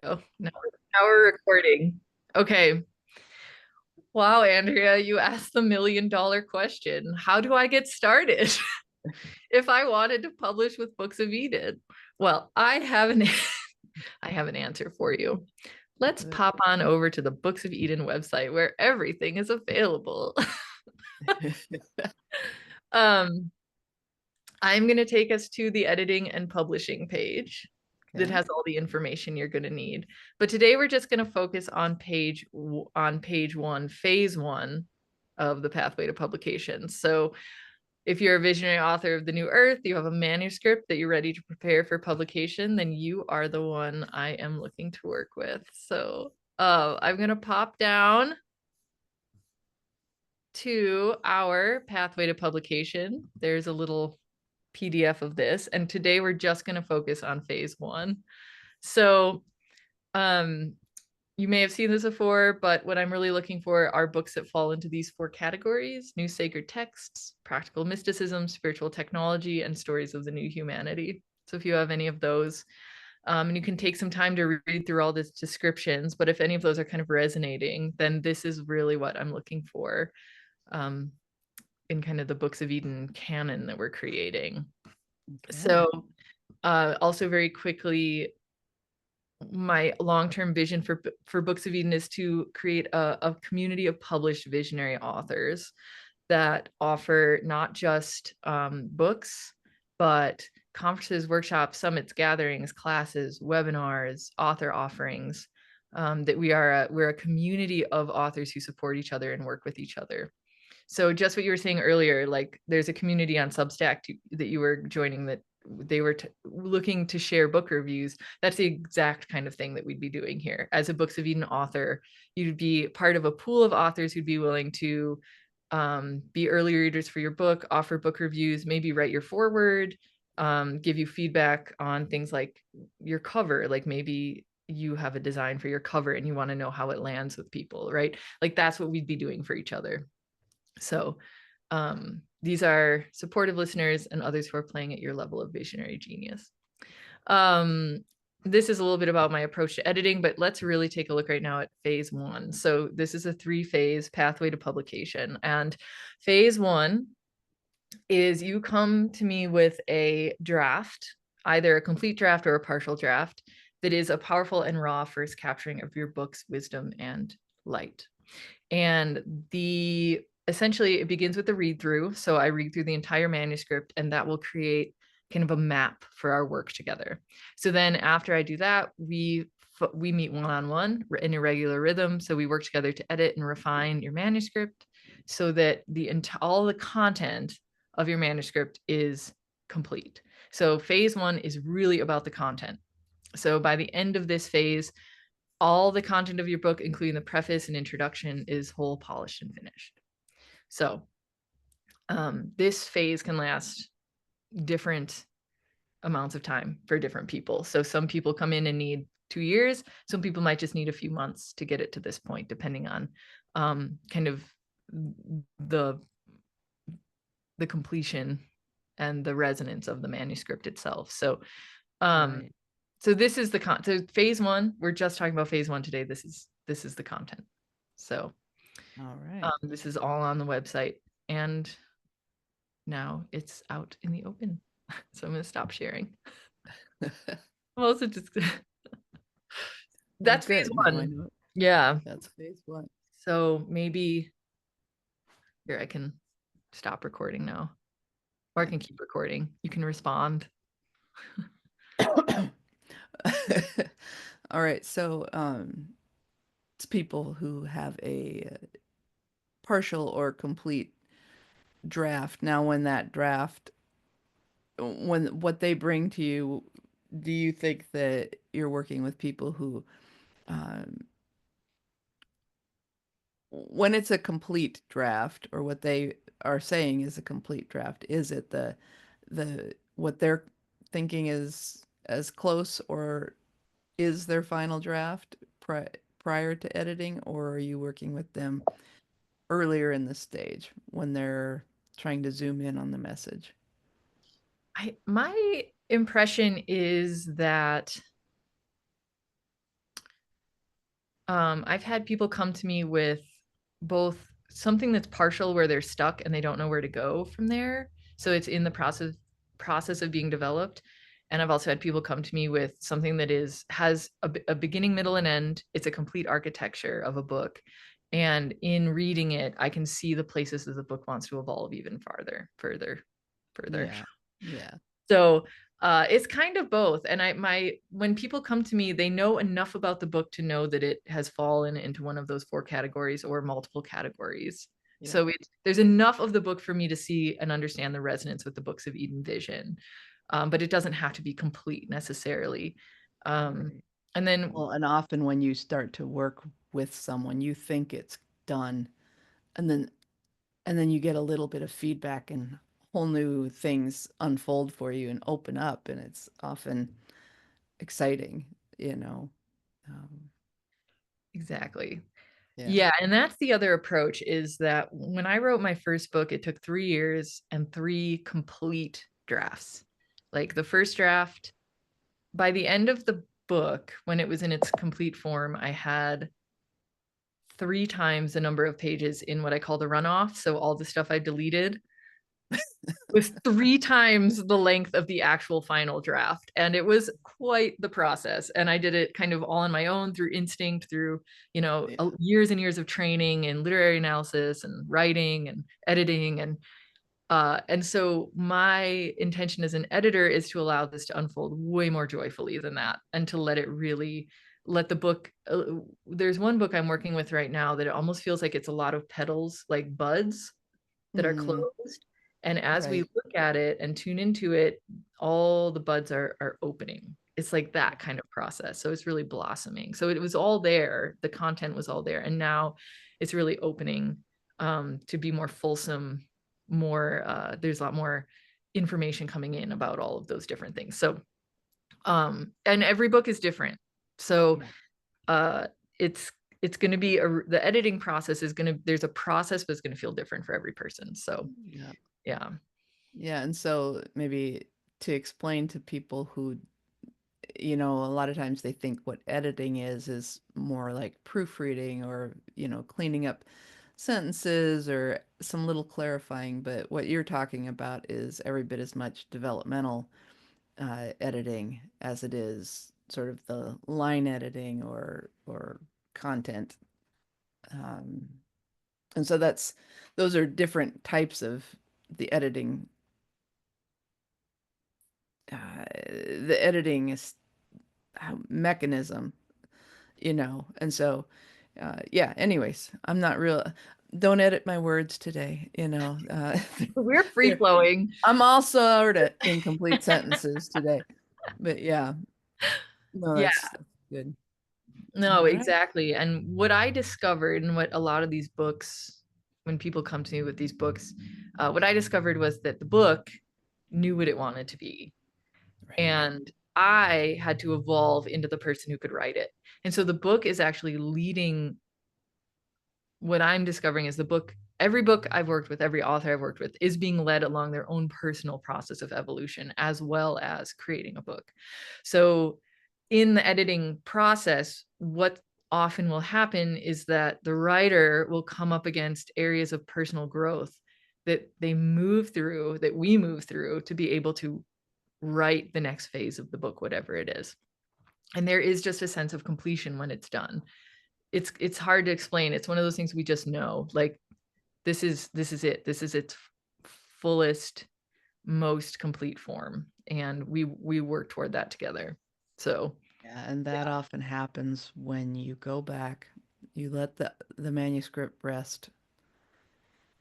go. Now we're recording. Okay. Wow, Andrea, you asked the $1,000,000 question. How do I get started if I wanted to publish with Books of Eden? Well, I have an I have an answer for you. Let's pop on over to the Books of Eden website where everything is available. um, I'm going to take us to the editing and publishing page that has all the information you're going to need. But today we're just going to focus on page one, phase one of the pathway to publication. So if you're a visionary author of the New Earth, you have a manuscript that you're ready to prepare for publication, then you are the one I am looking to work with. So I'm going to pop down to our pathway to publication. There's a little PDF of this. And today we're just going to focus on phase one. So you may have seen this before, but what I'm really looking for are books that fall into these 4 categories: new sacred texts, practical mysticism, spiritual technology, and stories of the new humanity. So if you have any of those, and you can take some time to read through all these descriptions, but if any of those are kind of resonating, then this is really what I'm looking for in kind of the Books of Eden canon that we're creating. Okay. So also very quickly, my long-term vision for Books of Eden is to create a community of published visionary authors that offer not just books, but conferences, workshops, summits, gatherings, classes, webinars, author offerings, that we're a community of authors who support each other and work with each other. So just what you were saying earlier, like there's a community on Substack that you were joining that they were looking to share book reviews. That's the exact kind of thing that we'd be doing here. As a Books of Eden author, you'd be part of a pool of authors who'd be willing to be early readers for your book, offer book reviews, maybe write your foreword, give you feedback on things like your cover. Like maybe you have a design for your cover and you want to know how it lands with people, right? Like that's what we'd be doing for each other. So these are supportive listeners and others who are playing at your level of visionary genius. This is a little bit about my approach to editing, but let's really take a look right now at phase one. So this is a 3-phase pathway to publication. And phase one is you come to me with a draft, either a complete draft or a partial draft, that is a powerful and raw first capturing of your book's wisdom and light. And essentially it begins with a read through. So I read through the entire manuscript and that will create kind of a map for our work together. So then after I do that, we meet one-on-one in a regular rhythm. So we work together to edit and refine your manuscript so that all the content of your manuscript is complete. So phase one is really about the content. So by the end of this phase, all the content of your book, including the preface and introduction, is whole, polished, and finished. So this phase can last different amounts of time for different people. So some people come in and need 2 years. Some people might just need a few months to get it to this point, depending on kind of the completion and the resonance of the manuscript itself. So so this is so phase one, we're just talking about phase one today. This is the content. So all right, this is all on the website and now it's out in the open. So I'm going to stop sharing. I'm also just that's phase one. Yeah, that's phase one. So maybe here I can stop recording now, or I can keep recording. You can respond. All right, so it's people who have a partial or complete draft. Now, when that draft, when what they bring to you, do you think that you're working with people who, when it's a complete draft, or what they are saying is a complete draft, is it the what they're thinking is as close, or is their final draft prior to editing, or are you working with them earlier in the stage when they're trying to zoom in on the message? My impression is that I've had people come to me with both something that's partial where they're stuck and they don't know where to go from there. So it's in the process of being developed. And I've also had people come to me with something that is has a beginning, middle, and end. It's a complete architecture of a book. And in reading it, I can see the places that the book wants to evolve even farther, further. Yeah. Yeah. So it's kind of both. And when people come to me, they know enough about the book to know that it has fallen into one of those four categories or multiple categories. Yeah. So there's enough of the book for me to see and understand the resonance with the Books of Eden vision. But it doesn't have to be complete necessarily. Right. And then Well, and often when you start to work with someone, you think it's done, and then you get a little bit of feedback and whole new things unfold for you and open up, and it's often exciting, you know. Um, exactly. yeah. Yeah, and that's the other approach is that when I wrote my first book, it took 3 years and three complete drafts. Like the first draft, by the end of the book, when it was in its complete form, I had 3 times the number of pages in what I call the runoff. So all the stuff I deleted was 3 times the length of the actual final draft. And it was quite the process. And I did it kind of all on my own through instinct, through, Yeah. years and years of training and literary analysis and writing and editing. And so my intention as an editor is to allow this to unfold way more joyfully than that and to let it really let the book. There's one book I'm working with right now that it almost feels like it's a lot of petals, like buds that are Mm, closed. And as we right. look at it and tune into it, all the buds are opening. It's like that kind of process. So it's really blossoming. So it was all there. The content was all there. And now it's really opening to be more fulsome, more, there's a lot more information coming in about all of those different things. So, and every book is different. So Yeah. uh, it's it's going to be the editing process is going to there's a process, but it's going to feel different for every person. So Yeah. yeah. Yeah. And so maybe to explain to people who, a lot of times they think what editing is more like proofreading or, cleaning up sentences or some little clarifying. But what you're talking about is every bit as much developmental editing as it is sort of the line editing or content. Um, and so those are different types of the editing. The editing is mechanism, and so yeah. Anyways, I'm not real. Don't edit my words today. We're free They're, flowing. I'm all sort of incomplete sentences today, but yeah, no, Yeah, that's good. All no, right. exactly. And what I discovered and what a lot of these books, when people come to me with these books, what I discovered was that the book knew what it wanted to be. Right. And I had to evolve into the person who could write it. And so the book is actually leading. What I'm discovering is every book I've worked with, every author I've worked with is being led along their own personal process of evolution as well as creating a book. So in the editing process, what often will happen is that the writer will come up against areas of personal growth that we move through to be able to write the next phase of the book, whatever it is. And there is just a sense of completion when it's done. It's hard to explain. It's one of those things we just know. Like this is it. This is its fullest, most complete form, and we work toward that together. So Yeah, and that often happens when you go back, you let the manuscript rest,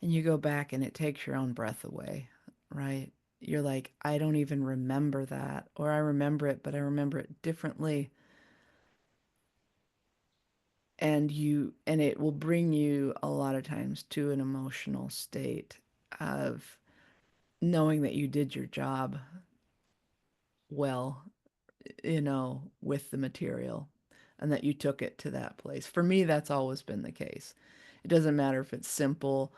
and you go back and it takes your own breath away, right? You're like, I don't even remember that, or I remember it, but I remember it differently. And it will bring you a lot of times to an emotional state of knowing that you did your job well, with the material and that you took it to that place. For me, that's always been the case. It doesn't matter if it's simple,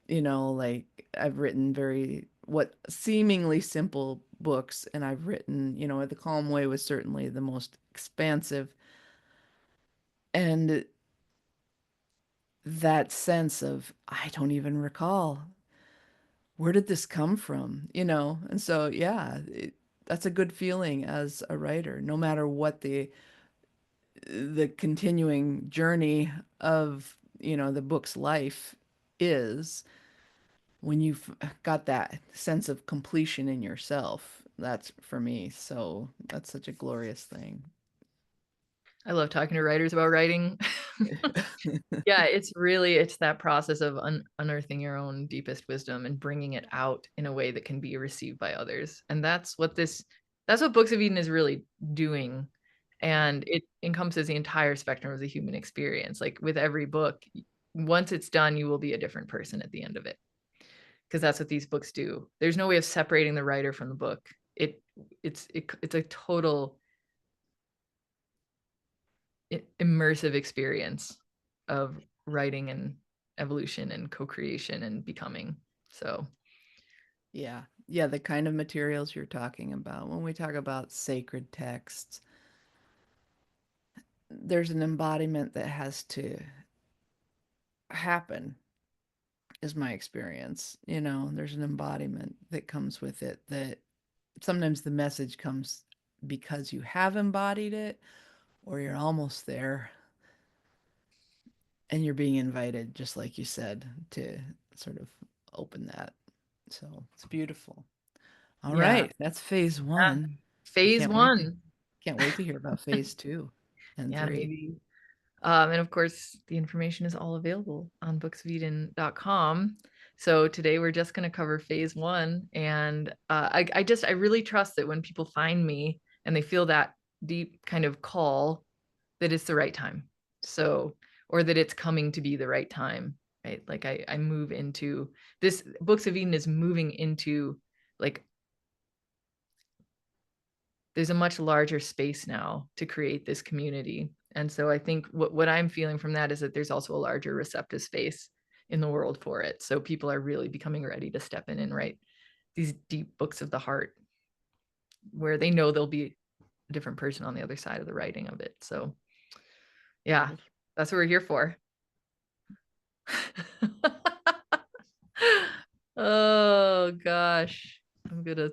like I've written what seemingly simple books, and I've written, The Calm Way was certainly the most expansive. And that sense of, I don't even recall, where did this come from? And so, yeah, that's a good feeling as a writer, no matter what the continuing journey of, the book's life is. When you've got that sense of completion in yourself, that's for me. So that's such a glorious thing. I love talking to writers about writing. Yeah, it's that process of unearthing your own deepest wisdom and bringing it out in a way that can be received by others. And that's what Books of Eden is really doing. And it encompasses the entire spectrum of the human experience. Like with every book, once it's done, you will be a different person at the end of it. Because that's what these books do. There's no way of separating the writer from the book. It's a total immersive experience of writing and evolution and co-creation and becoming. So Yeah. Yeah. The kind of materials you're talking about, when we talk about sacred texts, there's an embodiment that has to happen, is my experience. There's an embodiment that comes with it, that sometimes the message comes because you have embodied it, or you're almost there and you're being invited, just like you said, to sort of open that. So it's beautiful. All yeah, right, that's phase yeah. one. I Phase one. can't wait to hear about phase two and Yeah, three. maybe. And of course, the information is all available on booksofeden.com. So today we're just going to cover phase one. And I really trust that when people find me and they feel that deep kind of call, that it's the right time. So, or that it's coming to be the right time, right? Like I move into this. Books of Eden is moving into, like, there's a much larger space now to create this community. And so I think what I'm feeling from that is that there's also a larger receptive space in the world for it. So people are really becoming ready to step in and write these deep books of the heart where they know there'll be a different person on the other side of the writing of it. So yeah, Beautiful. that's what we're here for. Oh gosh, I'm gonna